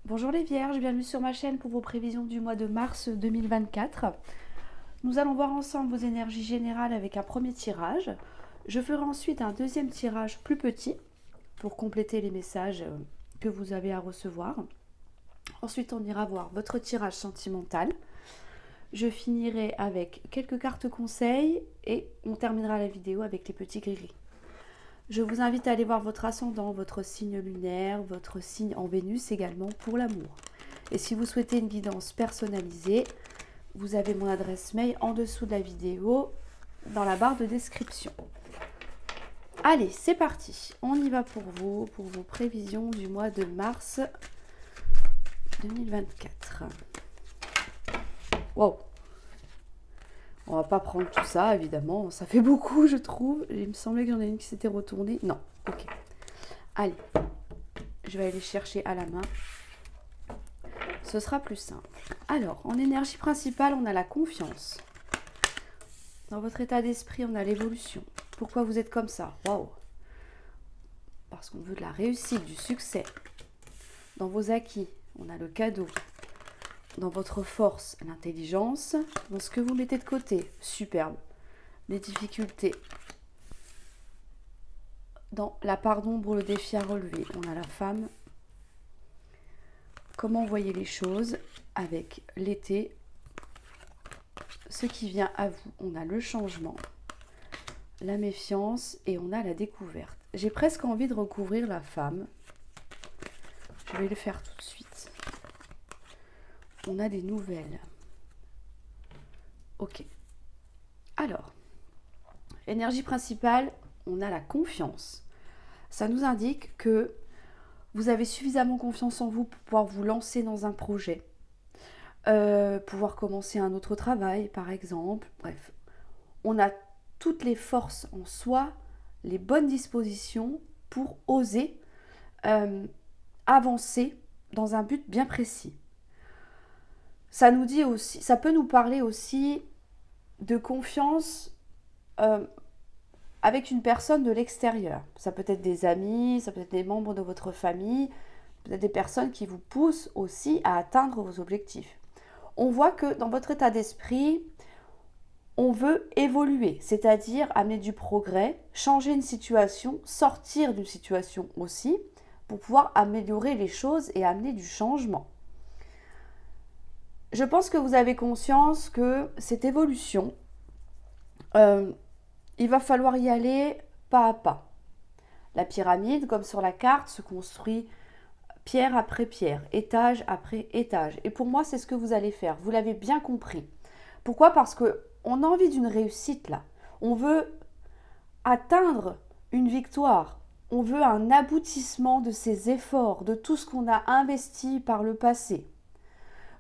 Bonjour les Vierges, bienvenue sur ma chaîne pour vos prévisions du mois de mars 2024. Nous allons voir ensemble vos énergies générales avec un premier tirage. Je ferai ensuite un deuxième tirage plus petit pour compléter les messages que vous avez à recevoir. Ensuite, on ira voir votre tirage sentimental. Je finirai avec quelques cartes conseils et on terminera la vidéo avec les petits gris-gris. Je vous invite à aller voir votre ascendant, votre signe lunaire, votre signe en Vénus également pour l'amour. Et si vous souhaitez une guidance personnalisée, vous avez mon adresse mail en dessous de la vidéo dans la barre de description. Allez, c'est parti. On y va pour vos prévisions du mois de mars 2024. Wow. On va pas prendre tout ça, évidemment. Ça fait beaucoup, je trouve. Il me semblait qu'il y en a une qui s'était retournée. Non, ok. Allez, je vais aller chercher à la main. Ce sera plus simple. Alors, en énergie principale, on a la confiance. Dans votre état d'esprit, on a l'évolution. Pourquoi vous êtes comme ça? Waouh! Parce qu'on veut de la réussite, du succès. Dans vos acquis, on a le cadeau. Dans votre force, l'intelligence. Dans ce que vous mettez de côté, superbe. Les difficultés. Dans la part d'ombre, le défi à relever, on a la femme. Comment voyez les choses avec l'été, ce qui vient à vous, on a le changement, la méfiance et on a la découverte. J'ai presque envie de recouvrir la femme. Je vais le faire tout de suite. On a des nouvelles. Ok. Alors, énergie principale, on a la confiance. Ça nous indique que vous avez suffisamment confiance en vous pour pouvoir vous lancer dans un projet, pouvoir commencer un autre travail, par exemple. Bref, on a toutes les forces en soi, les bonnes dispositions pour oser avancer dans un but bien précis. Ça nous dit aussi, ça peut nous parler aussi de confiance avec une personne de l'extérieur. Ça peut être des amis, ça peut être des membres de votre famille, peut-être des personnes qui vous poussent aussi à atteindre vos objectifs. On voit que dans votre état d'esprit, on veut évoluer, c'est-à-dire amener du progrès, changer une situation, sortir d'une situation aussi, pour pouvoir améliorer les choses et amener du changement. Je pense que vous avez conscience que cette évolution, il va falloir y aller pas à pas. La pyramide, comme sur la carte, se construit pierre après pierre, étage après étage. Et pour moi, c'est ce que vous allez faire. Vous l'avez bien compris. Pourquoi? Parce qu'on a envie d'une réussite là. On veut atteindre une victoire. On veut un aboutissement de ces efforts, de tout ce qu'on a investi par le passé.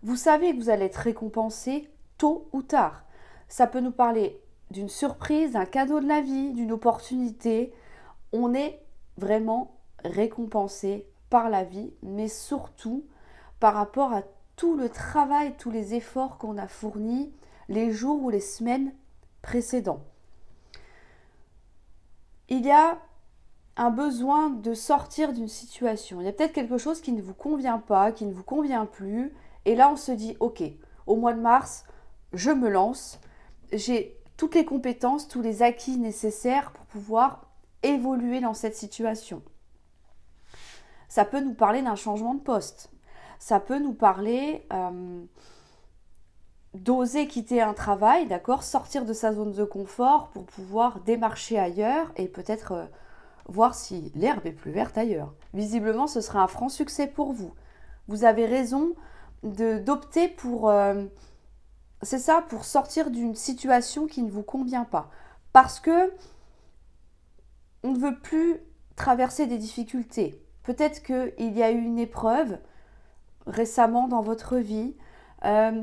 Vous savez que vous allez être récompensé tôt ou tard. Ça peut nous parler d'une surprise, d'un cadeau de la vie, d'une opportunité. On est vraiment récompensé par la vie, mais surtout par rapport à tout le travail, tous les efforts qu'on a fournis les jours ou les semaines précédents. Il y a un besoin de sortir d'une situation. Il y a peut-être quelque chose qui ne vous convient pas, qui ne vous convient plus. Et là, on se dit, ok, au mois de mars, je me lance. J'ai toutes les compétences, tous les acquis nécessaires pour pouvoir évoluer dans cette situation. Ça peut nous parler d'un changement de poste. Ça peut nous parler d'oser quitter un travail, d'accord, sortir de sa zone de confort pour pouvoir démarcher ailleurs et peut-être voir si l'herbe est plus verte ailleurs. Visiblement, ce sera un franc succès pour vous. Vous avez raison d'opter pour, c'est ça, pour sortir d'une situation qui ne vous convient pas. Parce que on ne veut plus traverser des difficultés. Peut-être qu'il y a eu une épreuve récemment dans votre vie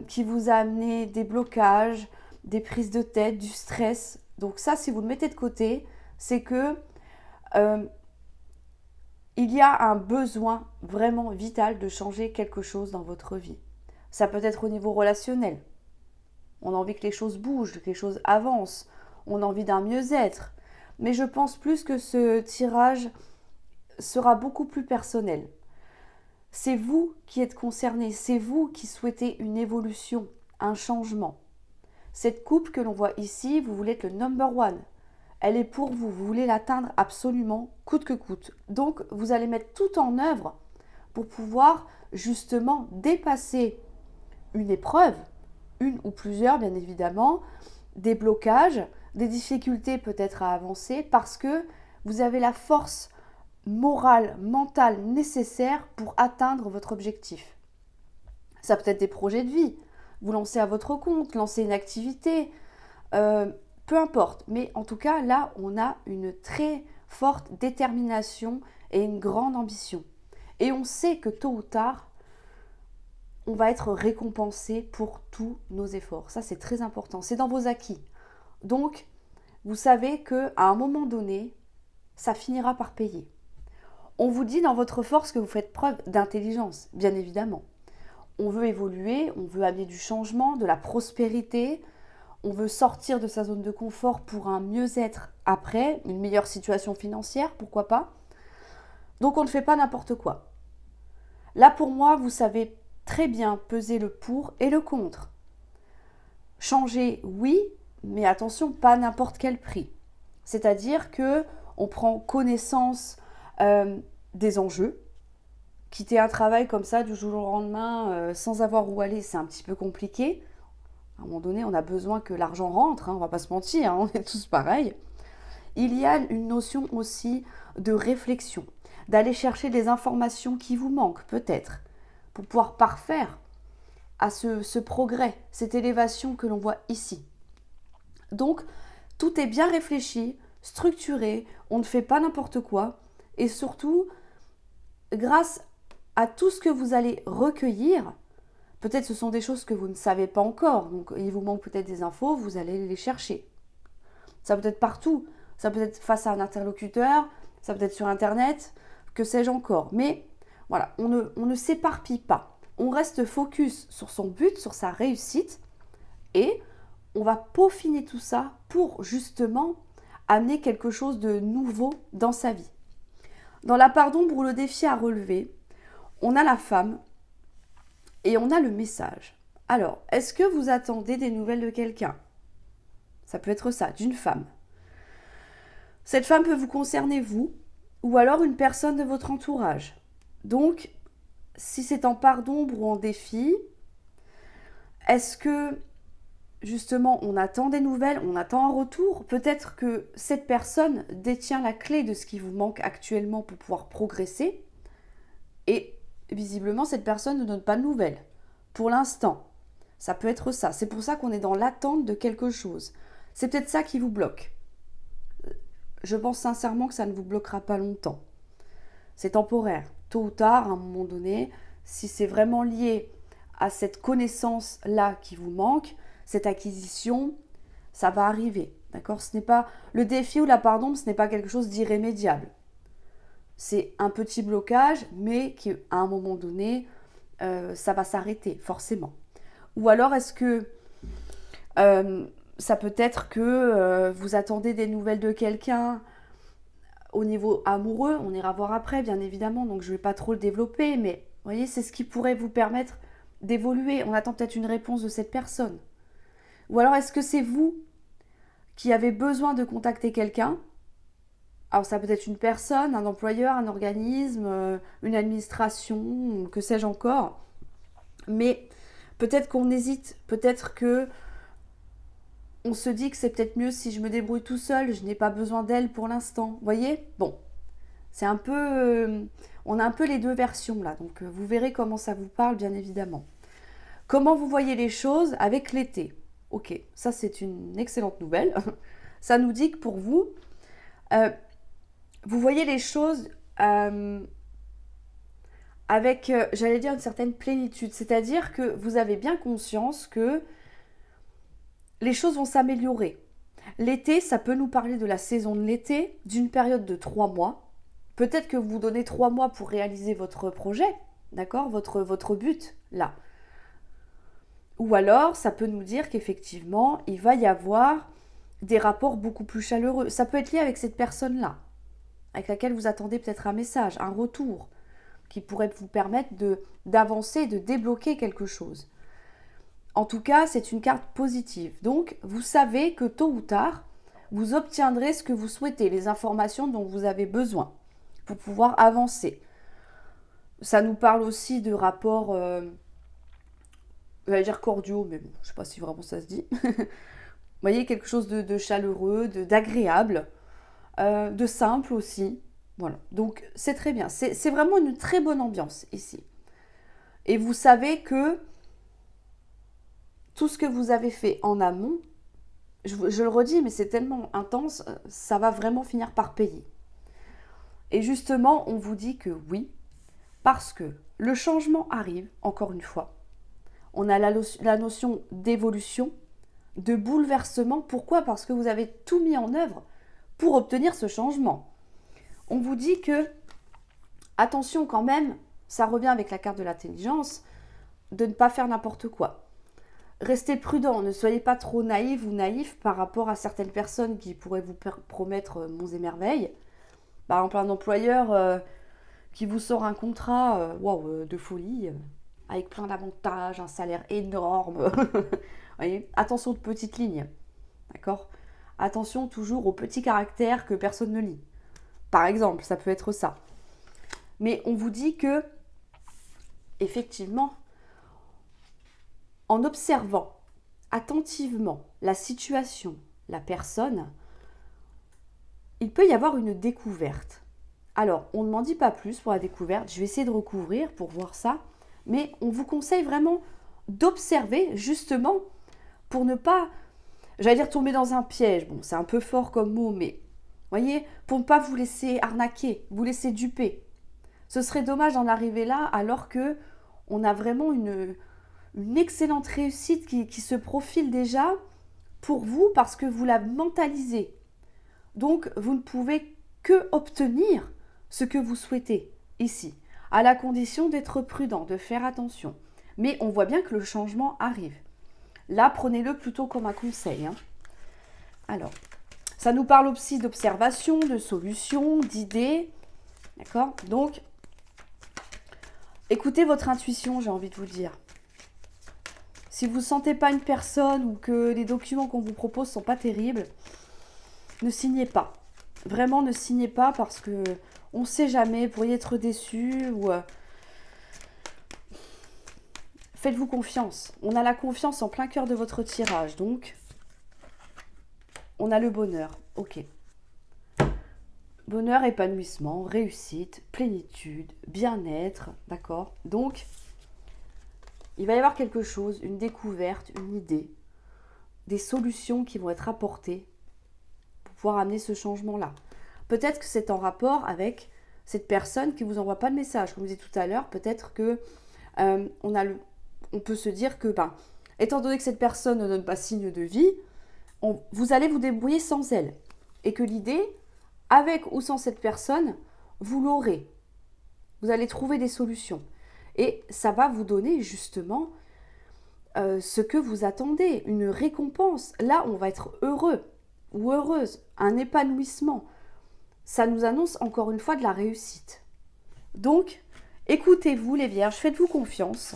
qui vous a amené des blocages, des prises de tête, du stress. Donc ça, si vous le mettez de côté, c'est que il y a un besoin vraiment vital de changer quelque chose dans votre vie. Ça peut être au niveau relationnel. On a envie que les choses bougent, que les choses avancent. On a envie d'un mieux-être. Mais je pense plus que ce tirage sera beaucoup plus personnel. C'est vous qui êtes concerné, c'est vous qui souhaitez une évolution, un changement. Cette coupe que l'on voit ici, vous voulez être le number one. Elle est pour vous, vous voulez l'atteindre absolument, coûte que coûte. Donc, vous allez mettre tout en œuvre pour pouvoir justement dépasser une épreuve, une ou plusieurs bien évidemment, des blocages, des difficultés peut-être à avancer parce que vous avez la force morale, mentale nécessaire pour atteindre votre objectif. Ça peut être des projets de vie, vous lancez à votre compte, lancer une activité, peu importe. Mais en tout cas, là, on a une très forte détermination et une grande ambition. Et on sait que tôt ou tard, on va être récompensé pour tous nos efforts. Ça, c'est très important. C'est dans vos acquis. Donc, vous savez qu'à un moment donné, ça finira par payer. On vous dit dans votre force que vous faites preuve d'intelligence, bien évidemment. On veut évoluer, on veut amener du changement, de la prospérité, on veut sortir de sa zone de confort pour un mieux-être après, une meilleure situation financière, pourquoi pas. Donc on ne fait pas n'importe quoi. Là pour moi, vous savez très bien peser le pour et le contre. Changer, oui, mais attention, pas à n'importe quel prix. C'est-à-dire que on prend connaissance des enjeux. Quitter un travail comme ça du jour au lendemain sans avoir où aller, c'est un petit peu compliqué. À un moment donné, on a besoin que l'argent rentre, on ne va pas se mentir, on est tous pareils. Il y a une notion aussi de réflexion, d'aller chercher les informations qui vous manquent peut-être, pour pouvoir parfaire à ce progrès, cette élévation que l'on voit ici. Donc, tout est bien réfléchi, structuré, on ne fait pas n'importe quoi, et surtout, grâce à tout ce que vous allez recueillir, peut-être ce sont des choses que vous ne savez pas encore, donc il vous manque peut-être des infos, vous allez les chercher. Ça peut être partout, ça peut être face à un interlocuteur, ça peut être sur internet, que sais-je encore. Mais voilà, on ne s'éparpille pas. On reste focus sur son but, sur sa réussite, et on va peaufiner tout ça pour justement amener quelque chose de nouveau dans sa vie. Dans la part d'ombre ou le défi à relever, on a la femme et on a le message. Alors, est-ce que vous attendez des nouvelles de quelqu'un? Ça peut être ça, d'une femme. Cette femme peut vous concerner vous, ou alors une personne de votre entourage. Donc, si c'est en part d'ombre ou en défi, est-ce que justement on attend des nouvelles, on attend un retour? Peut-être que cette personne détient la clé de ce qui vous manque actuellement pour pouvoir progresser, et visiblement cette personne ne donne pas de nouvelles. Pour l'instant, ça peut être ça. C'est pour ça qu'on est dans l'attente de quelque chose. C'est peut-être ça qui vous bloque. Je pense sincèrement que ça ne vous bloquera pas longtemps. C'est temporaire. Tôt ou tard, à un moment donné, si c'est vraiment lié à cette connaissance-là qui vous manque, cette acquisition, ça va arriver. D'accord? Ce n'est pas le défi ou la part d'ombre, ce n'est pas quelque chose d'irrémédiable. C'est un petit blocage, mais qui, à un moment donné, ça va s'arrêter, forcément. Ou alors, est-ce que ça peut être que vous attendez des nouvelles de quelqu'un au niveau amoureux, on ira voir après, bien évidemment, donc je ne vais pas trop le développer, mais vous voyez, c'est ce qui pourrait vous permettre d'évoluer. On attend peut-être une réponse de cette personne. Ou alors, est-ce que c'est vous qui avez besoin de contacter quelqu'un? Alors, ça peut être une personne, un employeur, un organisme, une administration, que sais-je encore. Mais peut-être qu'on hésite, peut-être que on se dit que c'est peut-être mieux si je me débrouille tout seul, je n'ai pas besoin d'elle pour l'instant. Vous voyez? Bon, c'est un peu... on a un peu les deux versions là, donc vous verrez comment ça vous parle, bien évidemment. Comment vous voyez les choses avec l'été? Ok, ça c'est une excellente nouvelle. Ça nous dit que pour vous, vous voyez les choses avec, j'allais dire, une certaine plénitude. C'est-à-dire que vous avez bien conscience que les choses vont s'améliorer. L'été, ça peut nous parler de la saison de l'été, d'une période de 3 mois. Peut-être que vous vous donnez 3 mois pour réaliser votre projet, d'accord, votre but, là. Ou alors, ça peut nous dire qu'effectivement, il va y avoir des rapports beaucoup plus chaleureux. Ça peut être lié avec cette personne-là, avec laquelle vous attendez peut-être un message, un retour. qui pourrait vous permettre d'avancer, de débloquer quelque chose. En tout cas, c'est une carte positive. Donc, vous savez que tôt ou tard, vous obtiendrez ce que vous souhaitez, les informations dont vous avez besoin pour pouvoir avancer. Ça nous parle aussi de rapports, j'allais dire cordiaux, mais bon, je ne sais pas si vraiment ça se dit. Vous voyez, quelque chose de chaleureux, d'agréable, de simple aussi. Voilà, donc c'est très bien. C'est vraiment une très bonne ambiance ici. Et vous savez que tout ce que vous avez fait en amont, je le redis, mais c'est tellement intense, ça va vraiment finir par payer. Et justement, on vous dit que oui, parce que le changement arrive, encore une fois. On a la notion d'évolution, de bouleversement. Pourquoi? Parce que vous avez tout mis en œuvre pour obtenir ce changement. On vous dit que, attention quand même, ça revient avec la carte de l'intelligence, de ne pas faire n'importe quoi. Restez prudent, ne soyez pas trop naïf ou naïf par rapport à certaines personnes qui pourraient vous promettre monts et merveilles. Par exemple, un employeur qui vous sort un contrat de folie, avec plein d'avantages, un salaire énorme. Voyez, attention de petites lignes, d'accord? Attention toujours aux petits caractères que personne ne lit. Par exemple, ça peut être ça. Mais on vous dit que, effectivement, en observant attentivement la situation, la personne, il peut y avoir une découverte. Alors, on ne m'en dit pas plus pour la découverte. Je vais essayer de recouvrir pour voir ça. Mais on vous conseille vraiment d'observer, justement, pour ne pas, j'allais dire tomber dans un piège. Bon, c'est un peu fort comme mot, mais voyez, pour ne pas vous laisser arnaquer, vous laisser duper. Ce serait dommage d'en arriver là alors que on a vraiment une excellente réussite qui se profile déjà pour vous parce que vous la mentalisez. Donc, vous ne pouvez que obtenir ce que vous souhaitez ici, à la condition d'être prudent, de faire attention. Mais on voit bien que le changement arrive. Là, prenez-le plutôt comme un conseil. Alors, ça nous parle aussi d'observation, de solutions, d'idées. D'accord? Donc, écoutez votre intuition, j'ai envie de vous dire. Si vous ne sentez pas une personne ou que les documents qu'on vous propose ne sont pas terribles, ne signez pas. Vraiment, ne signez pas parce que on ne sait jamais, vous pourriez être déçu ou... Faites-vous confiance. On a la confiance en plein cœur de votre tirage, donc on a le bonheur. Ok. Bonheur, épanouissement, réussite, plénitude, bien-être, d'accord? Donc, il va y avoir quelque chose, une découverte, une idée, des solutions qui vont être apportées pour pouvoir amener ce changement-là. Peut-être que c'est en rapport avec cette personne qui ne vous envoie pas de message. Comme je disais tout à l'heure, peut-être que on peut se dire que, étant donné que cette personne ne donne pas signe de vie, vous allez vous débrouiller sans elle. Et que l'idée, avec ou sans cette personne, vous l'aurez. Vous allez trouver des solutions. Et ça va vous donner justement ce que vous attendez, une récompense. Là, on va être heureux ou heureuse, un épanouissement. Ça nous annonce encore une fois de la réussite. Donc, écoutez-vous les vierges, faites-vous confiance.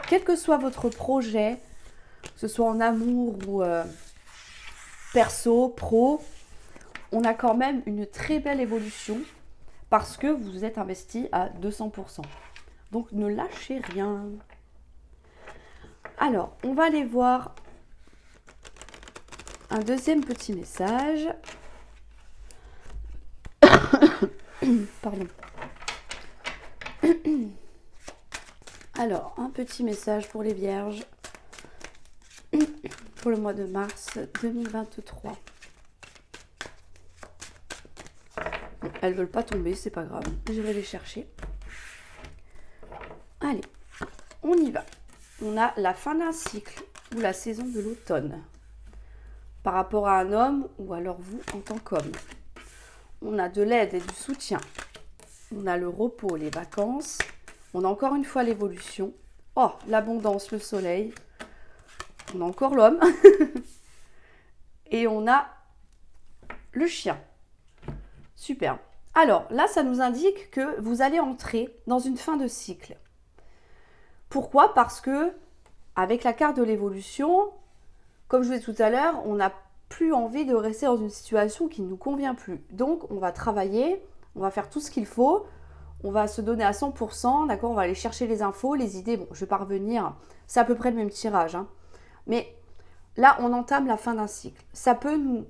Quel que soit votre projet, que ce soit en amour ou perso, pro, on a quand même une très belle évolution parce que vous êtes investi à 200%. Donc, ne lâchez rien. Alors, on va aller voir un deuxième petit message. Pardon. Alors, un petit message pour les vierges pour le mois de mars 2023. Bon, elles ne veulent pas tomber, c'est pas grave. Je vais les chercher. Allez, on y va. On a la fin d'un cycle ou la saison de l'automne par rapport à un homme ou alors vous en tant qu'homme. On a de l'aide et du soutien. On a le repos, les vacances. On a encore une fois l'évolution. Oh, l'abondance, le soleil. On a encore l'homme. Et on a le chien. Super. Alors là, ça nous indique que vous allez entrer dans une fin de cycle. Pourquoi? Parce que avec la carte de l'évolution, comme je vous disais tout à l'heure, on n'a plus envie de rester dans une situation qui ne nous convient plus. Donc, on va travailler, on va faire tout ce qu'il faut, on va se donner à 100%, d'accord? On va aller chercher les infos, les idées. Bon, je vais pas revenir, c'est à peu près le même tirage, hein. Mais là, on entame la fin d'un cycle. Ça peut nous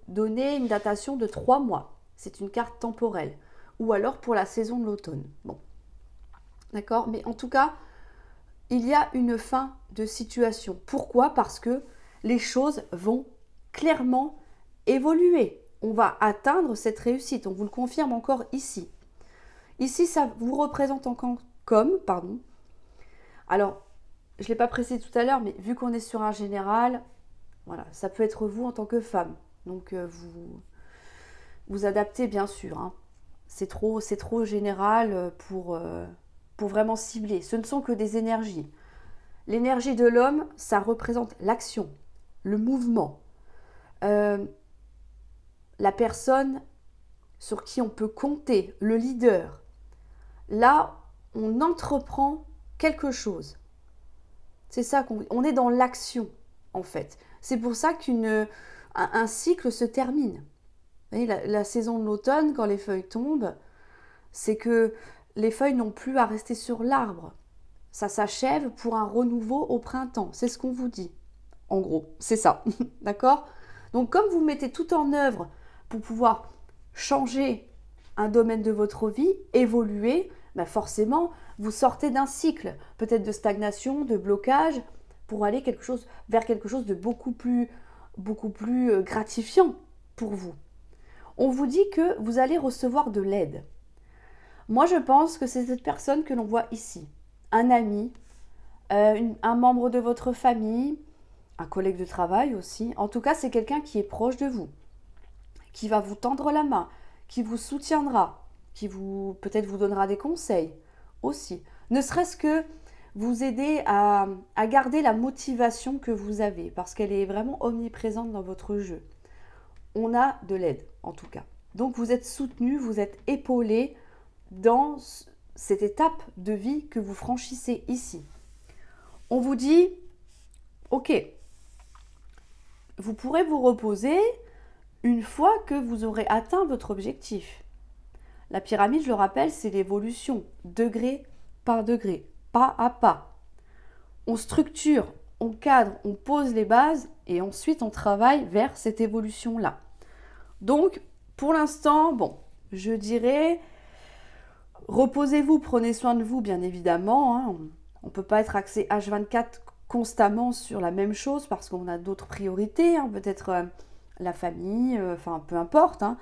donner une datation de 3 mois. C'est une carte temporelle. Ou alors pour la saison de l'automne. Bon, d'accord? Mais en tout cas, il y a une fin de situation. Pourquoi? Parce que les choses vont clairement évoluer. On va atteindre cette réussite. On vous le confirme encore ici. Ici, ça vous représente encore comme, pardon. Alors, je ne l'ai pas précisé tout à l'heure, mais vu qu'on est sur un général, voilà, ça peut être vous en tant que femme. Donc, vous adaptez bien sûr, hein. C'est trop général pour vraiment cibler. Ce ne sont que des énergies. L'énergie de l'homme, ça représente l'action, le mouvement, la personne sur qui on peut compter, le leader. Là, on entreprend quelque chose. C'est ça on est dans l'action, en fait. C'est pour ça qu'un cycle se termine. Vous voyez, la saison de l'automne, quand les feuilles tombent, c'est que les feuilles n'ont plus à rester sur l'arbre. Ça s'achève pour un renouveau au printemps. C'est ce qu'on vous dit. En gros, c'est ça. D'accord? Donc, comme vous mettez tout en œuvre pour pouvoir changer un domaine de votre vie, évoluer, ben forcément, vous sortez d'un cycle, peut-être de stagnation, de blocage, pour aller vers quelque chose de beaucoup plus gratifiant pour vous. On vous dit que vous allez recevoir de l'aide. Moi, je pense que c'est cette personne que l'on voit ici. Un ami, un membre de votre famille, un collègue de travail aussi. En tout cas, c'est quelqu'un qui est proche de vous, qui va vous tendre la main, qui vous soutiendra, qui peut-être vous donnera des conseils aussi. Ne serait-ce que vous aider à garder la motivation que vous avez, parce qu'elle est vraiment omniprésente dans votre jeu. On a de l'aide, en tout cas. Donc vous êtes soutenu, vous êtes épaulé dans cette étape de vie que vous franchissez ici. On vous dit, ok, vous pourrez vous reposer une fois que vous aurez atteint votre objectif. La pyramide, je le rappelle, c'est l'évolution, degré par degré, pas à pas. On structure, on cadre, on pose les bases et ensuite on travaille vers cette évolution-là. Donc, pour l'instant, bon, je dirais, reposez-vous, prenez soin de vous, bien évidemment, hein. On ne peut pas être axé H24 constamment sur la même chose parce qu'on a d'autres priorités, hein. Peut-être la famille, enfin peu importe, hein.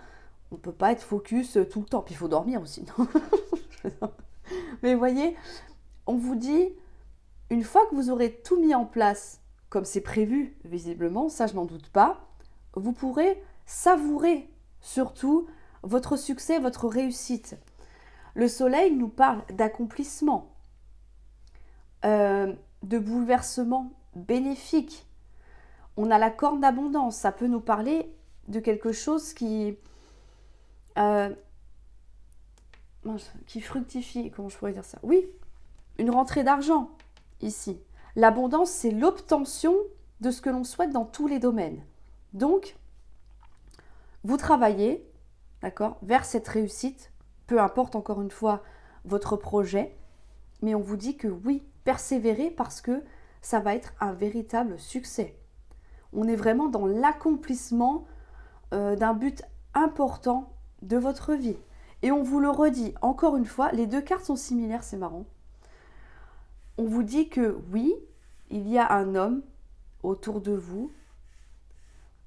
On ne peut pas être focus tout le temps. Puis il faut dormir aussi. Mais vous voyez, on vous dit, une fois que vous aurez tout mis en place, comme c'est prévu visiblement, ça je n'en doute pas, vous pourrez savourer surtout votre succès, votre réussite. Le soleil nous parle d'accomplissement, de bouleversement bénéfique. On a la corne d'abondance, ça peut nous parler de quelque chose qui fructifie, comment je pourrais dire ça? Oui, une rentrée d'argent ici. L'abondance, c'est l'obtention de ce que l'on souhaite dans tous les domaines. Donc, vous travaillez, d'accord, vers cette réussite, peu importe encore une fois votre projet, mais on vous dit que oui, persévérez parce que ça va être un véritable succès. On est vraiment dans l'accomplissement d'un but important de votre vie. Et on vous le redit, encore une fois, les deux cartes sont similaires, c'est marrant. On vous dit que oui, il y a un homme autour de vous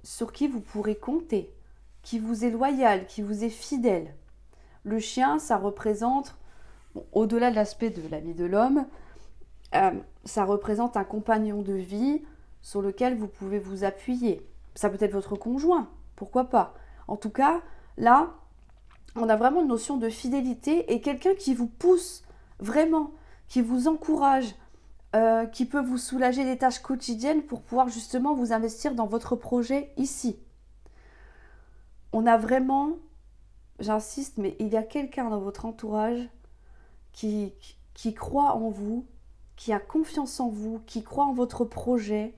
sur qui vous pourrez compter, qui vous est loyal, qui vous est fidèle. Le chien, ça représente, bon, au-delà de l'aspect de l'ami de l'homme, ça représente un compagnon de vie sur lequel vous pouvez vous appuyer. Ça peut être votre conjoint, pourquoi pas. En tout cas, là, on a vraiment une notion de fidélité et quelqu'un qui vous pousse vraiment, qui vous encourage, qui peut vous soulager des tâches quotidiennes pour pouvoir justement vous investir dans votre projet ici. On a vraiment j'insiste, mais il y a quelqu'un dans votre entourage qui croit en vous, qui a confiance en vous, qui croit en votre projet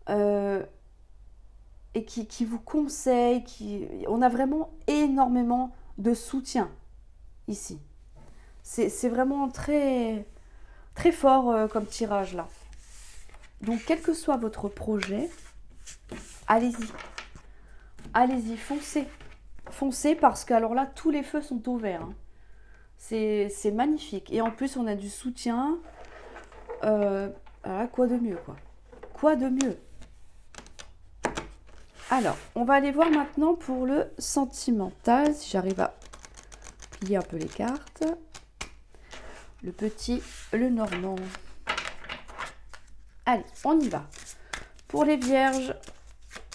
euh, et qui vous conseille. On a vraiment énormément de soutien ici. C'est vraiment très, très fort comme tirage là. Donc, quel que soit votre projet, allez-y. Allez-y, foncez. Foncez parce que alors là, tous les feux sont ouverts. Hein. C'est magnifique. Et en plus, on a du soutien. Voilà, quoi de mieux, quoi. Quoi de mieux? Alors, on va aller voir maintenant pour le sentimental, si j'arrive à plier un peu les cartes. Le petit, le normand. Allez, on y va. Pour les vierges,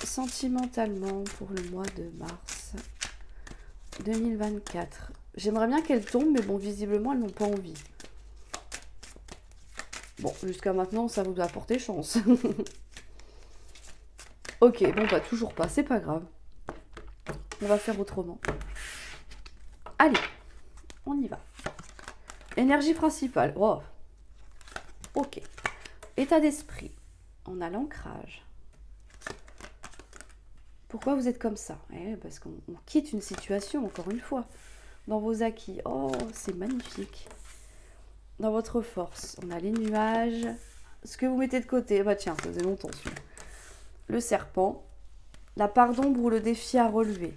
sentimentalement, pour le mois de mars 2024. J'aimerais bien qu'elles tombent, mais bon, visiblement, elles n'ont pas envie. Bon, jusqu'à maintenant, ça vous a porté chance. Ok, bon, bah toujours pas, c'est pas grave. On va faire autrement. Allez, on y va. Énergie principale. Oh. Ok. État d'esprit. On a l'ancrage. Pourquoi vous êtes comme ça? Parce qu'on quitte une situation, encore une fois. Dans vos acquis. Oh, c'est magnifique. Dans votre force. On a les nuages. Ce que vous mettez de côté. Bah tiens, ça faisait longtemps celui-là. Le serpent. La part d'ombre ou le défi à relever.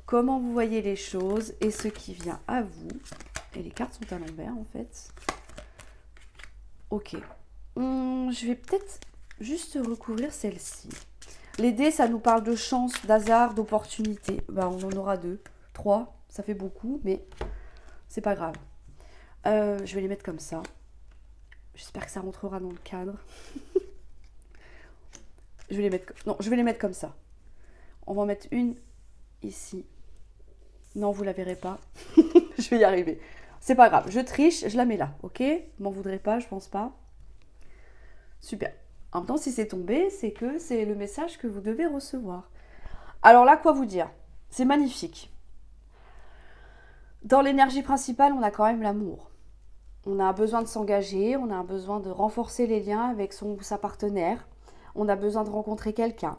Comment vous voyez les choses et ce qui vient à vous. Et les cartes sont à l'envers en fait. Ok. Je vais peut-être juste recouvrir celle-ci. Les dés, ça nous parle de chance, d'hasard, d'opportunité. Bah, on en aura 2, 3, ça fait beaucoup, mais c'est pas grave. Je vais les mettre comme ça. J'espère que ça rentrera dans le cadre. Je vais les mettre comme ça. On va en mettre une ici. Non, vous la verrez pas. Je vais y arriver. C'est pas grave, je triche, je la mets là, ok? M'en voudrez pas, je pense pas. Super. En même temps, si c'est tombé, c'est que c'est le message que vous devez recevoir. Alors là, quoi vous dire? C'est magnifique. Dans l'énergie principale, on a quand même l'amour. On a besoin de s'engager, on a besoin de renforcer les liens avec son ou sa partenaire. On a besoin de rencontrer quelqu'un.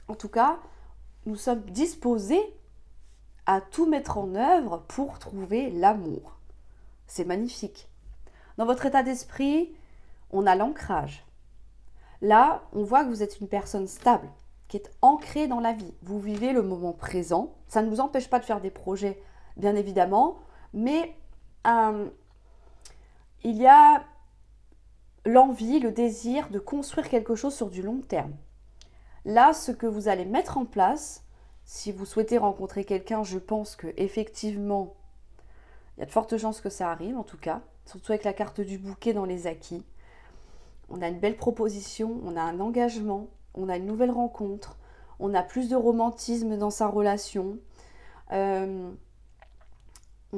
En tout cas, nous sommes disposés à tout mettre en œuvre pour trouver l'amour. C'est magnifique. Dans votre état d'esprit, on a l'ancrage. Là, on voit que vous êtes une personne stable, qui est ancrée dans la vie. Vous vivez le moment présent. Ça ne vous empêche pas de faire des projets, bien évidemment, mais il y a l'envie, le désir de construire quelque chose sur du long terme. Là, ce que vous allez mettre en place, si vous souhaitez rencontrer quelqu'un, je pense que effectivement, il y a de fortes chances que ça arrive, en tout cas, surtout avec la carte du bouquet dans les acquis. On a une belle proposition, on a un engagement, on a une nouvelle rencontre, on a plus de romantisme dans sa relation, on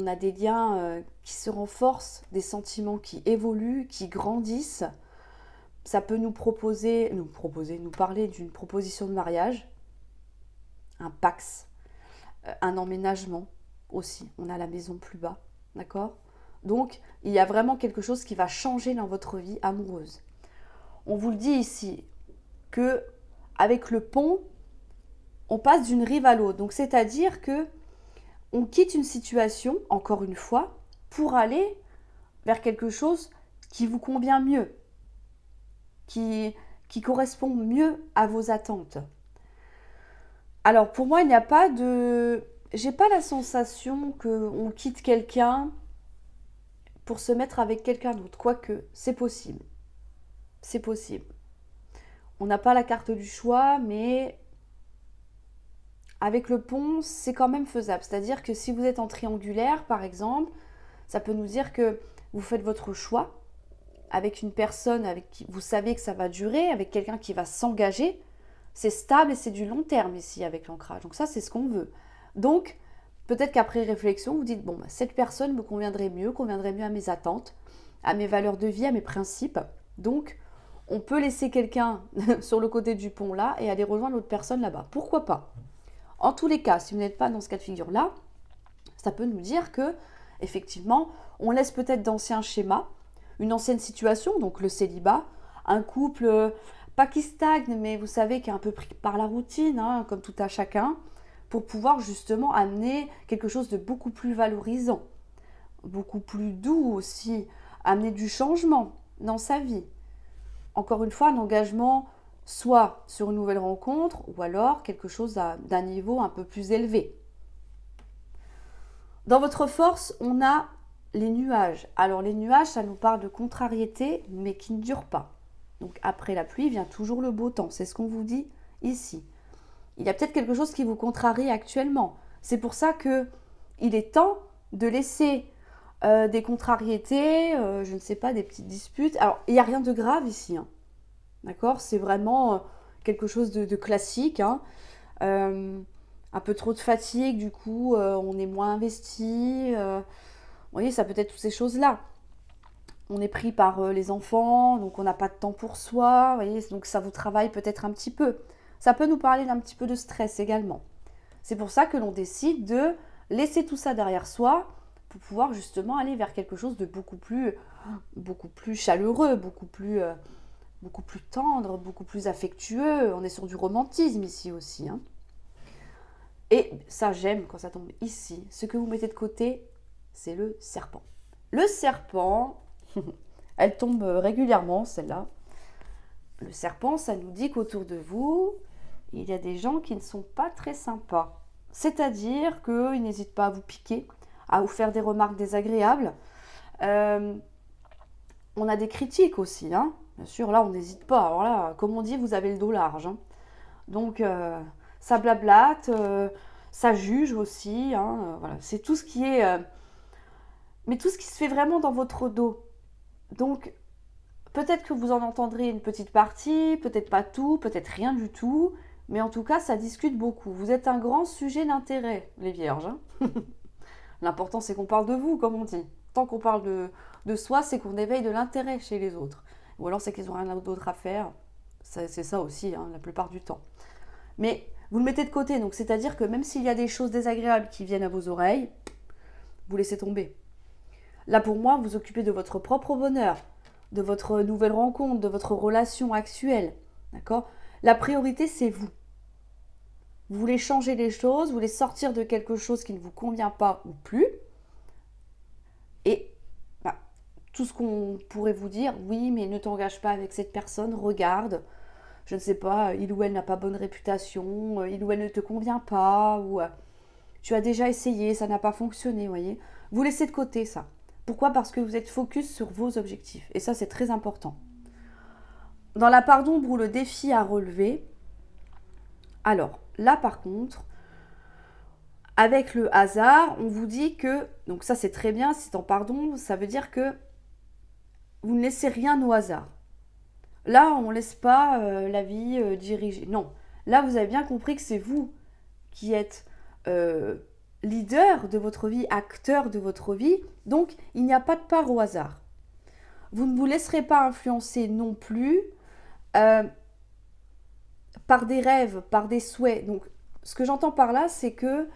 a des liens qui se renforcent, des sentiments qui évoluent, qui grandissent. Ça peut nous parler d'une proposition de mariage, un pax, un emménagement aussi. On a la maison plus bas, d'accord? Donc, il y a vraiment quelque chose qui va changer dans votre vie amoureuse. On vous le dit ici, que avec le pont, on passe d'une rive à l'autre. Donc, c'est-à-dire que on quitte une situation, encore une fois, pour aller vers quelque chose qui vous convient mieux, qui correspond mieux à vos attentes. Alors, pour moi, il n'y a pas de... J'ai pas la sensation qu'on quitte quelqu'un pour se mettre avec quelqu'un d'autre. Quoique, c'est possible. C'est possible. On n'a pas la carte du choix, mais avec le pont, c'est quand même faisable. C'est-à-dire que si vous êtes en triangulaire, par exemple, ça peut nous dire que vous faites votre choix avec une personne avec qui vous savez que ça va durer, avec quelqu'un qui va s'engager. C'est stable et c'est du long terme ici avec l'ancrage. Donc ça, c'est ce qu'on veut. Donc, peut-être qu'après réflexion, vous dites, bon, cette personne me conviendrait mieux à mes attentes, à mes valeurs de vie, à mes principes. Donc, on peut laisser quelqu'un sur le côté du pont là et aller rejoindre l'autre personne là-bas. Pourquoi pas? En tous les cas, si vous n'êtes pas dans ce cas de figure-là, ça peut nous dire que, effectivement, on laisse peut-être d'anciens schémas, une ancienne situation, donc le célibat, un couple, pas qui stagne, mais vous savez, qui est un peu pris par la routine, hein, comme tout à chacun, pour pouvoir justement amener quelque chose de beaucoup plus valorisant, beaucoup plus doux aussi, amener du changement dans sa vie. Encore une fois, un engagement soit sur une nouvelle rencontre ou alors quelque chose d'un niveau un peu plus élevé. Dans votre force, on a les nuages. Alors les nuages, ça nous parle de contrariété, mais qui ne dure pas. Donc après la pluie vient toujours le beau temps. C'est ce qu'on vous dit ici. Il y a peut-être quelque chose qui vous contrarie actuellement. C'est pour ça que il est temps de laisser des contrariétés, je ne sais pas, des petites disputes. Alors il n'y a rien de grave ici, hein. D'accord? C'est vraiment quelque chose de classique, hein. Un peu trop de fatigue, du coup, on est moins investi. Vous voyez, ça peut être toutes ces choses-là. On est pris par les enfants, donc on n'a pas de temps pour soi. Vous voyez, donc ça vous travaille peut-être un petit peu. Ça peut nous parler d'un petit peu de stress également. C'est pour ça que l'on décide de laisser tout ça derrière soi pour pouvoir justement aller vers quelque chose de beaucoup plus chaleureux, beaucoup plus tendre, beaucoup plus affectueux. On est sur du romantisme ici aussi, hein. Et ça, j'aime quand ça tombe ici. Ce que vous mettez de côté, c'est le serpent. Le serpent, elle tombe régulièrement, celle-là. Le serpent, ça nous dit qu'autour de vous, il y a des gens qui ne sont pas très sympas. C'est-à-dire qu'ils n'hésitent pas à vous piquer, à vous faire des remarques désagréables. On a des critiques aussi, hein. Bien sûr, là, on n'hésite pas. Alors là, comme on dit, vous avez le dos large, hein. Donc, ça blablate, ça juge aussi, hein, voilà. C'est tout ce qui est... mais tout ce qui se fait vraiment dans votre dos. Donc, peut-être que vous en entendrez une petite partie, peut-être pas tout, peut-être rien du tout, mais en tout cas, ça discute beaucoup. Vous êtes un grand sujet d'intérêt, les vierges, hein. L'important, c'est qu'on parle de vous, comme on dit. Tant qu'on parle de soi, c'est qu'on éveille de l'intérêt chez les autres. Ou alors, c'est qu'ils n'ont rien d'autre à faire. C'est ça aussi, hein, la plupart du temps. Mais vous le mettez de côté, donc c'est-à-dire que même s'il y a des choses désagréables qui viennent à vos oreilles, vous laissez tomber. Là, pour moi, vous occupez de votre propre bonheur, de votre nouvelle rencontre, de votre relation actuelle. D'accord? La priorité, c'est vous. Vous voulez changer les choses, vous voulez sortir de quelque chose qui ne vous convient pas ou plus. Et tout ce qu'on pourrait vous dire, oui, mais ne t'engage pas avec cette personne, regarde, je ne sais pas, il ou elle n'a pas bonne réputation, il ou elle ne te convient pas, ou tu as déjà essayé, ça n'a pas fonctionné, vous voyez. Vous laissez de côté ça. Pourquoi? Parce que vous êtes focus sur vos objectifs. Et ça, c'est très important. Dans la part d'ombre ou le défi à relever, alors là, par contre, avec le hasard, on vous dit que, donc ça c'est très bien, c'est en part d'ombre, ça veut dire que vous ne laissez rien au hasard. Là, on ne laisse pas la vie diriger. Non, là, vous avez bien compris que c'est vous qui êtes leader de votre vie, acteur de votre vie. Donc, il n'y a pas de part au hasard. Vous ne vous laisserez pas influencer non plus par des rêves, par des souhaits. Donc, ce que j'entends par là, c'est que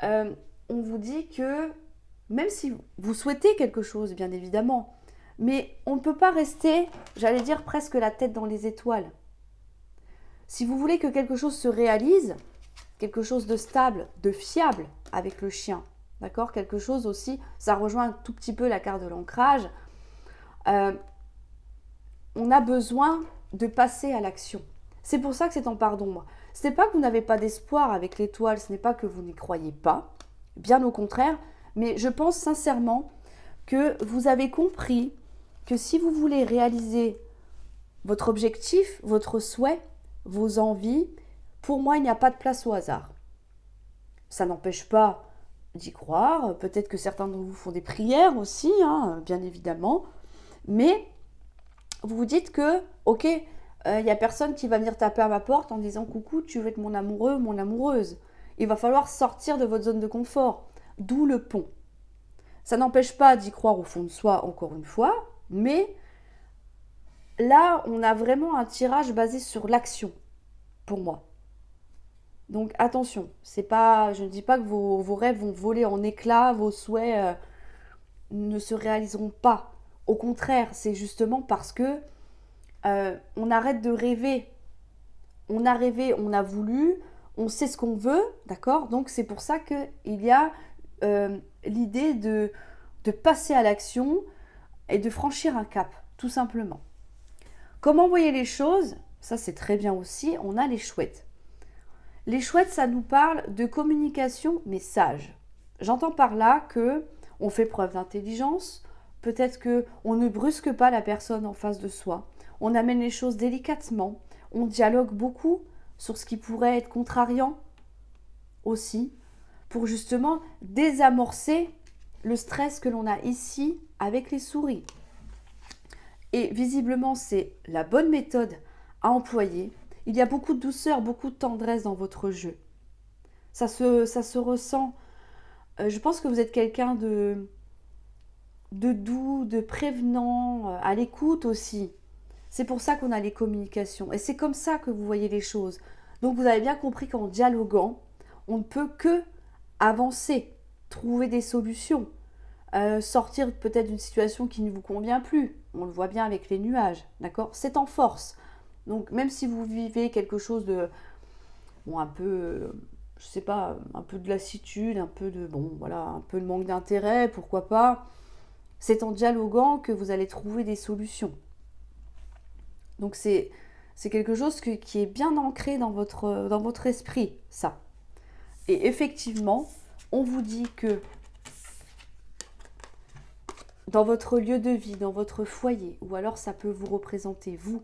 on vous dit que même si vous souhaitez quelque chose, bien évidemment, mais on ne peut pas rester, j'allais dire, presque la tête dans les étoiles. Si vous voulez que quelque chose se réalise, quelque chose de stable, de fiable avec le chien, d'accord? Quelque chose aussi, ça rejoint un tout petit peu la carte de l'ancrage. On a besoin de passer à l'action. C'est pour ça que c'est en part d'ombre. Ce n'est pas que vous n'avez pas d'espoir avec l'étoile, ce n'est pas que vous n'y croyez pas, bien au contraire, mais je pense sincèrement que vous avez compris que si vous voulez réaliser votre objectif, votre souhait, vos envies, pour moi, il n'y a pas de place au hasard. Ça n'empêche pas d'y croire. Peut-être que certains d'entre vous font des prières aussi, hein, bien évidemment. Mais vous vous dites que, ok, il n'y a personne qui va venir taper à ma porte en disant « Coucou, tu veux être mon amoureux, mon amoureuse ». Il va falloir sortir de votre zone de confort, d'où le pont. Ça n'empêche pas d'y croire au fond de soi, encore une fois, mais là, on a vraiment un tirage basé sur l'action, pour moi. Donc attention, c'est pas, je ne dis pas que vos rêves vont voler en éclats, vos souhaits ne se réaliseront pas. Au contraire, c'est justement parce que on arrête de rêver. On a rêvé, on a voulu, on sait ce qu'on veut, d'accord? Donc c'est pour ça qu'il y a l'idée de passer à l'action et de franchir un cap, tout simplement. Comment voyez les choses? Ça c'est très bien aussi, on a les chouettes. Les chouettes, ça nous parle de communication, mais sage. J'entends par là que on fait preuve d'intelligence, peut-être que on ne brusque pas la personne en face de soi, on amène les choses délicatement, on dialogue beaucoup sur ce qui pourrait être contrariant aussi, pour justement désamorcer le stress que l'on a ici avec les souris. Et visiblement, c'est la bonne méthode à employer. Il y a beaucoup de douceur, beaucoup de tendresse dans votre jeu. Ça se ressent. Je pense que vous êtes quelqu'un de doux, de prévenant, à l'écoute aussi. C'est pour ça qu'on a les communications. Et c'est comme ça que vous voyez les choses. Donc vous avez bien compris qu'en dialoguant, on ne peut que avancer, trouver des solutions, sortir peut-être d'une situation qui ne vous convient plus. On le voit bien avec les nuages, d'accord? C'est en force. Donc même si vous vivez quelque chose de bon, un peu, je sais pas, un peu de lassitude, un peu de bon, voilà, un peu de manque d'intérêt, pourquoi pas. C'est en dialoguant que vous allez trouver des solutions. Donc c'est quelque chose qui est bien ancré dans votre esprit, ça. Et effectivement, on vous dit que dans votre lieu de vie, dans votre foyer, ou alors ça peut vous représenter vous,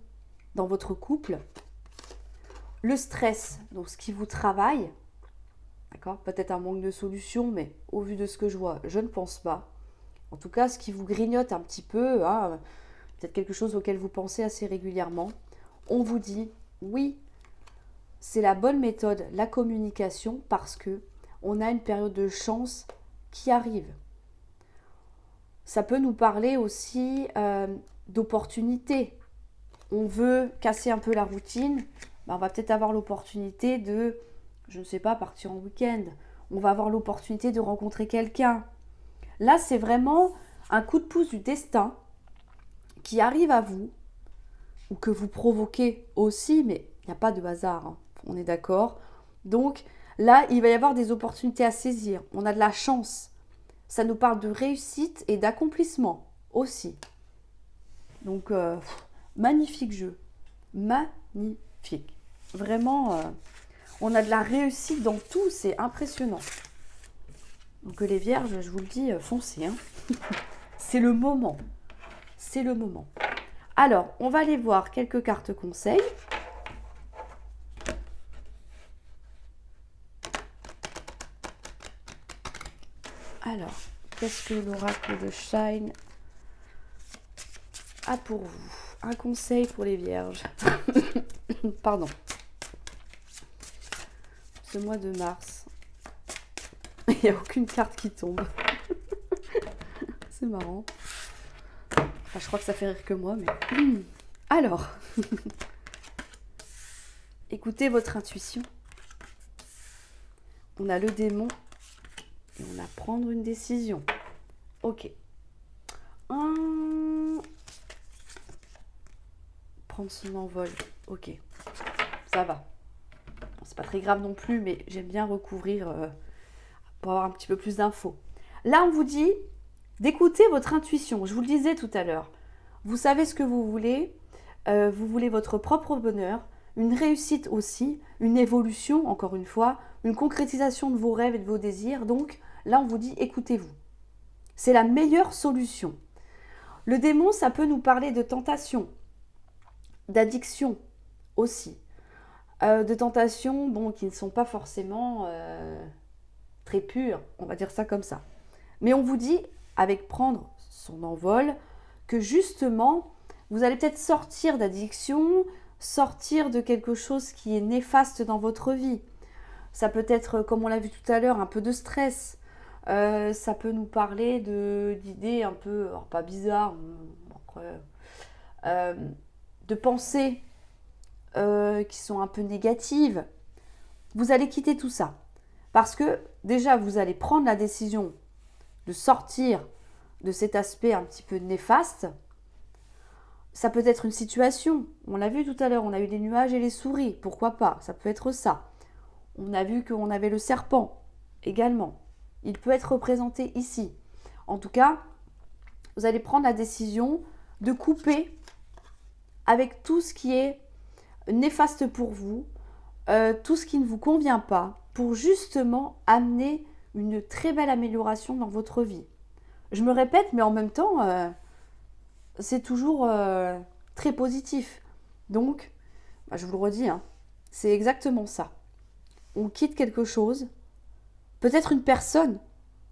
dans votre couple, le stress, donc ce qui vous travaille, d'accord, peut-être un manque de solution, mais au vu de ce que je vois, je ne pense pas. En tout cas, ce qui vous grignote un petit peu, hein, peut-être quelque chose auquel vous pensez assez régulièrement, on vous dit oui, c'est la bonne méthode, la communication, parce que on a une période de chance qui arrive. Ça peut nous parler aussi d'opportunités. On veut casser un peu la routine, ben on va peut-être avoir l'opportunité de, je ne sais pas, partir en week-end. On va avoir l'opportunité de rencontrer quelqu'un. Là, c'est vraiment un coup de pouce du destin qui arrive à vous, ou que vous provoquez aussi, mais il n'y a pas de hasard, hein, on est d'accord. Donc là, il va y avoir des opportunités à saisir. On a de la chance. Ça nous parle de réussite et d'accomplissement aussi. Donc, magnifique jeu. Magnifique. Vraiment, on a de la réussite dans tout, c'est impressionnant. Donc les vierges, je vous le dis, foncez. Hein. C'est le moment. C'est le moment. Alors, on va aller voir quelques cartes conseils. Alors, qu'est-ce que l'oracle de Shine a pour vous? Un conseil pour les vierges. Pardon. Ce mois de mars. Il n'y a aucune carte qui tombe. C'est marrant. Enfin, je crois que ça fait rire que moi, mais... Alors, écoutez votre intuition. On a le démon et on a prendre une décision. Ok. Prendre son envol. Ok. Ça va. C'est pas très grave non plus, mais j'aime bien recouvrir pour avoir un petit peu plus d'infos. Là, on vous dit d'écouter votre intuition. Je vous le disais tout à l'heure. Vous savez ce que vous voulez votre propre bonheur, une réussite aussi, une évolution, encore une fois, une concrétisation de vos rêves et de vos désirs. Donc là, on vous dit écoutez-vous. C'est la meilleure solution. Le démon, ça peut nous parler de tentation, d'addiction aussi, de tentations bon, qui ne sont pas forcément très pures, on va dire ça comme ça. Mais on vous dit, avec prendre son envol, que justement, vous allez peut-être sortir d'addiction, sortir de quelque chose qui est néfaste dans votre vie. Ça peut être, comme on l'a vu tout à l'heure, un peu de stress. Ça peut nous parler d'idées un peu, alors pas bizarres, de pensées qui sont un peu négatives. vous allez quitter tout ça. Parce que déjà, vous allez prendre la décision de sortir de cet aspect un petit peu néfaste. Ça peut être une situation, on l'a vu tout à l'heure, on a eu les nuages et les souris, pourquoi pas, ça peut être ça. On a vu qu'on avait le serpent également. Il peut être représenté ici. En tout cas, vous allez prendre la décision de couper avec tout ce qui est néfaste pour vous, tout ce qui ne vous convient pas, pour justement amener une très belle amélioration dans votre vie. Je me répète, mais en même temps, c'est toujours très positif. Donc, je vous le redis, hein, c'est exactement ça. On quitte quelque chose, peut-être une personne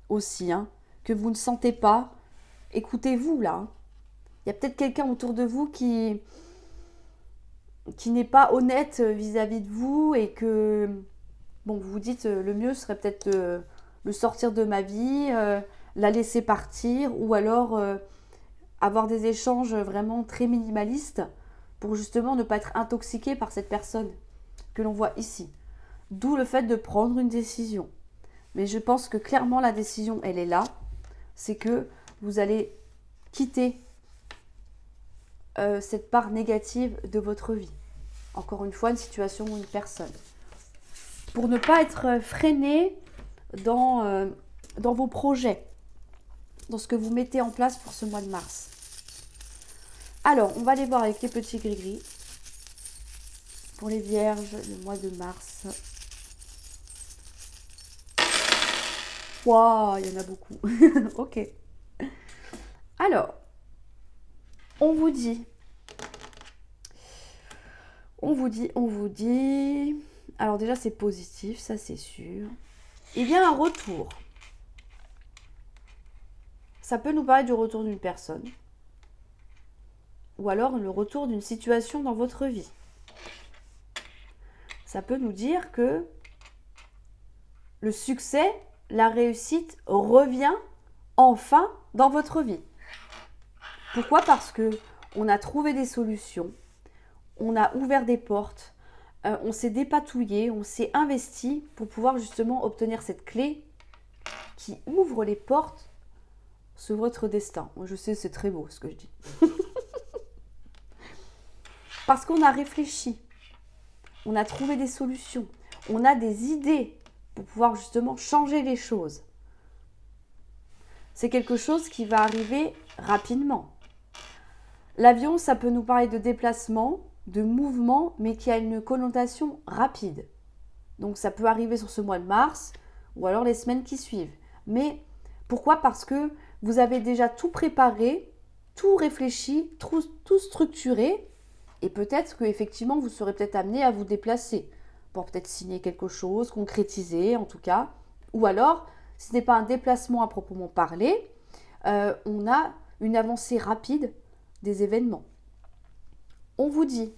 aussi, hein, que vous ne sentez pas. Écoutez-vous là. Hein. Il y a peut-être quelqu'un autour de vous qui n'est pas honnête vis-à-vis de vous et que, bon, vous vous dites le mieux serait peut-être de le sortir de ma vie, la laisser partir ou alors avoir des échanges vraiment très minimalistes pour justement ne pas être intoxiqué par cette personne que l'on voit ici. D'où le fait de prendre une décision. Mais je pense que clairement la décision, elle est là. C'est que vous allez quitter cette part négative de votre vie. Encore une fois, une situation ou une personne. Pour ne pas être freiné dans vos projets, dans ce que vous mettez en place pour ce mois de mars. Alors, on va aller voir avec les petits gris-gris. Pour les vierges, le mois de mars. Waouh, il y en a beaucoup. Ok. Alors, on vous dit. Alors déjà, c'est positif, ça c'est sûr. Il y a un retour. Ça peut nous parler du retour d'une personne. Ou alors le retour d'une situation dans votre vie. Ça peut nous dire que le succès, la réussite revient enfin dans votre vie. Pourquoi ? Parce que on a trouvé des solutions, on a ouvert des portes, on s'est dépatouillé, on s'est investi pour pouvoir justement obtenir cette clé qui ouvre les portes sur votre destin. Je sais, c'est très beau ce que je dis. Parce qu'on a réfléchi, on a trouvé des solutions, on a des idées pour pouvoir justement changer les choses. C'est quelque chose qui va arriver rapidement. L'avion, ça peut nous parler de déplacement, de mouvement, mais qui a une connotation rapide. Donc ça peut arriver sur ce mois de mars ou alors les semaines qui suivent. Mais pourquoi ? Parce que vous avez déjà tout préparé, tout réfléchi, tout structuré. Et peut-être qu'effectivement, vous serez peut-être amené à vous déplacer pour peut-être signer quelque chose, concrétiser en tout cas. Ou alors, si ce n'est pas un déplacement à proprement parler, on a une avancée rapide des événements. On vous dit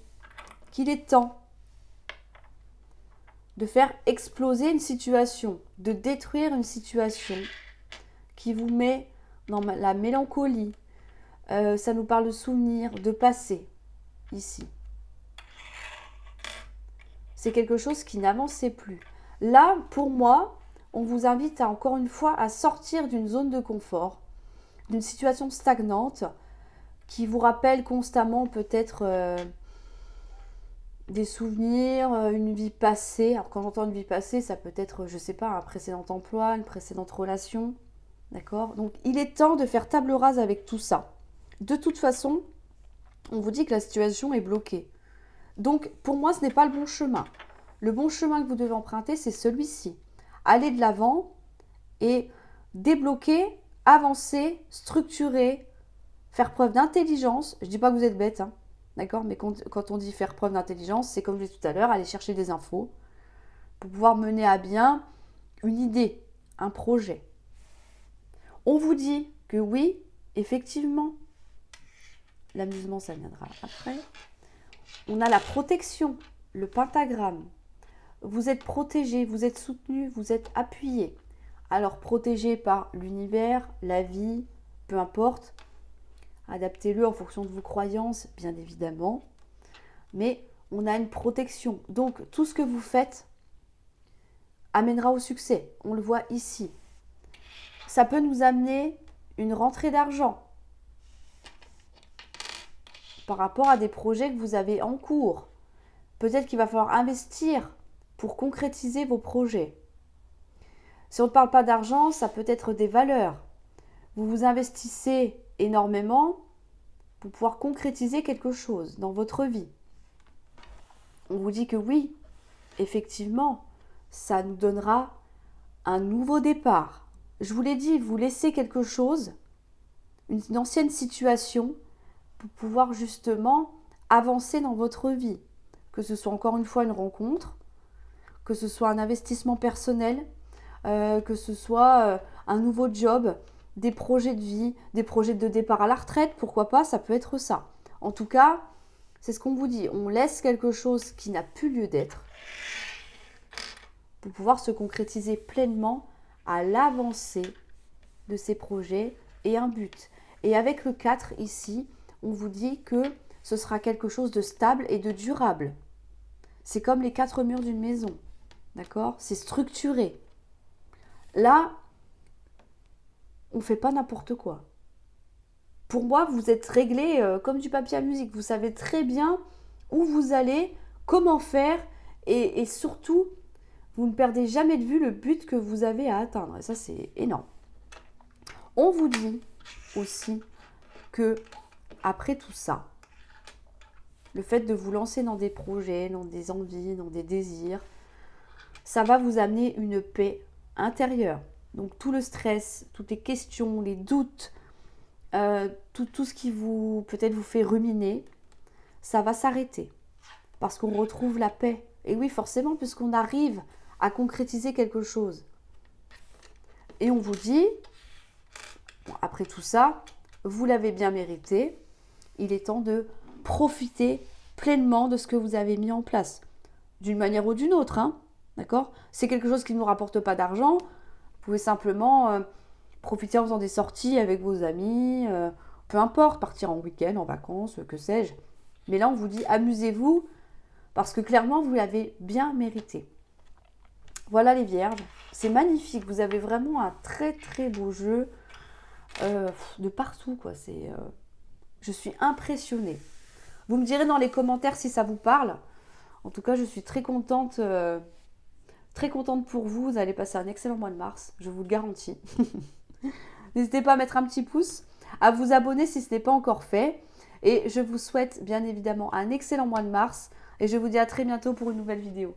qu'il est temps de faire exploser une situation, de détruire une situation qui vous met dans la mélancolie. Ça nous parle de souvenirs, de passé, ici. C'est quelque chose qui n'avançait plus. Là, pour moi, on vous invite encore une fois à sortir d'une zone de confort, d'une situation stagnante qui vous rappelle constamment peut-être des souvenirs, une vie passée. Alors quand j'entends une vie passée, ça peut être, je ne sais pas, un précédent emploi, une précédente relation. D'accord ? Donc il est temps de faire table rase avec tout ça. De toute façon, on vous dit que la situation est bloquée. Donc pour moi, ce n'est pas le bon chemin. Le bon chemin que vous devez emprunter, c'est celui-ci. Aller de l'avant et débloquer, avancer, structurer, faire preuve d'intelligence. Je ne dis pas que vous êtes bête, hein, d'accord ? Mais quand on dit faire preuve d'intelligence, c'est comme je disais tout à l'heure, aller chercher des infos pour pouvoir mener à bien une idée, un projet. On vous dit que oui, effectivement, l'amusement, ça viendra après. On a la protection, le pentagramme. Vous êtes protégé, vous êtes soutenu, vous êtes appuyé. Alors protégé par l'univers, la vie, peu importe. Adaptez-le en fonction de vos croyances, bien évidemment. Mais on a une protection. Donc tout ce que vous faites, amènera au succès. On le voit ici. Ça peut nous amener une rentrée d'argent par rapport à des projets que vous avez en cours. Peut-être qu'il va falloir investir pour concrétiser vos projets. Si on ne parle pas d'argent, ça peut être des valeurs. Vous vous investissez énormément pour pouvoir concrétiser quelque chose dans votre vie. On vous dit que oui, effectivement, ça nous donnera un nouveau départ. Je vous l'ai dit, vous laissez quelque chose, une ancienne situation, pour pouvoir justement avancer dans votre vie. Que ce soit encore une fois une rencontre, que ce soit un investissement personnel, que ce soit un nouveau job, des projets de vie, des projets de départ à la retraite, pourquoi pas, ça peut être ça. En tout cas, c'est ce qu'on vous dit, on laisse quelque chose qui n'a plus lieu d'être pour pouvoir se concrétiser pleinement à l'avancée de ces projets et un but. Et avec le 4 ici, on vous dit que ce sera quelque chose de stable et de durable. C'est comme les 4 murs d'une maison, d'accord? C'est structuré. Là, on ne fait pas n'importe quoi. Pour moi, vous êtes réglé comme du papier à musique. Vous savez très bien où vous allez, comment faire et surtout, vous ne perdez jamais de vue le but que vous avez à atteindre. Et ça, c'est énorme. On vous dit aussi que après tout ça, le fait de vous lancer dans des projets, dans des envies, dans des désirs, ça va vous amener une paix intérieure. Donc tout le stress, toutes les questions, les doutes, tout ce qui vous peut-être vous fait ruminer, ça va s'arrêter. Parce qu'on retrouve la paix. Et oui, forcément, puisqu'on arrive à concrétiser quelque chose. Et on vous dit, bon, après tout ça, vous l'avez bien mérité, il est temps de profiter pleinement de ce que vous avez mis en place. D'une manière ou d'une autre, hein, d'accord? C'est quelque chose qui ne nous rapporte pas d'argent. Vous pouvez simplement profiter en faisant des sorties avec vos amis, peu importe, partir en week-end, en vacances, que sais-je. Mais là, on vous dit, amusez-vous, parce que clairement, vous l'avez bien mérité. Voilà les Vierges, c'est magnifique, vous avez vraiment un très très beau jeu de partout, quoi. Je suis impressionnée. Vous me direz dans les commentaires si ça vous parle. En tout cas, je suis très contente pour vous. Vous allez passer un excellent mois de mars, je vous le garantis. N'hésitez pas à mettre un petit pouce, à vous abonner si ce n'est pas encore fait. Et je vous souhaite bien évidemment un excellent mois de mars. Et je vous dis à très bientôt pour une nouvelle vidéo.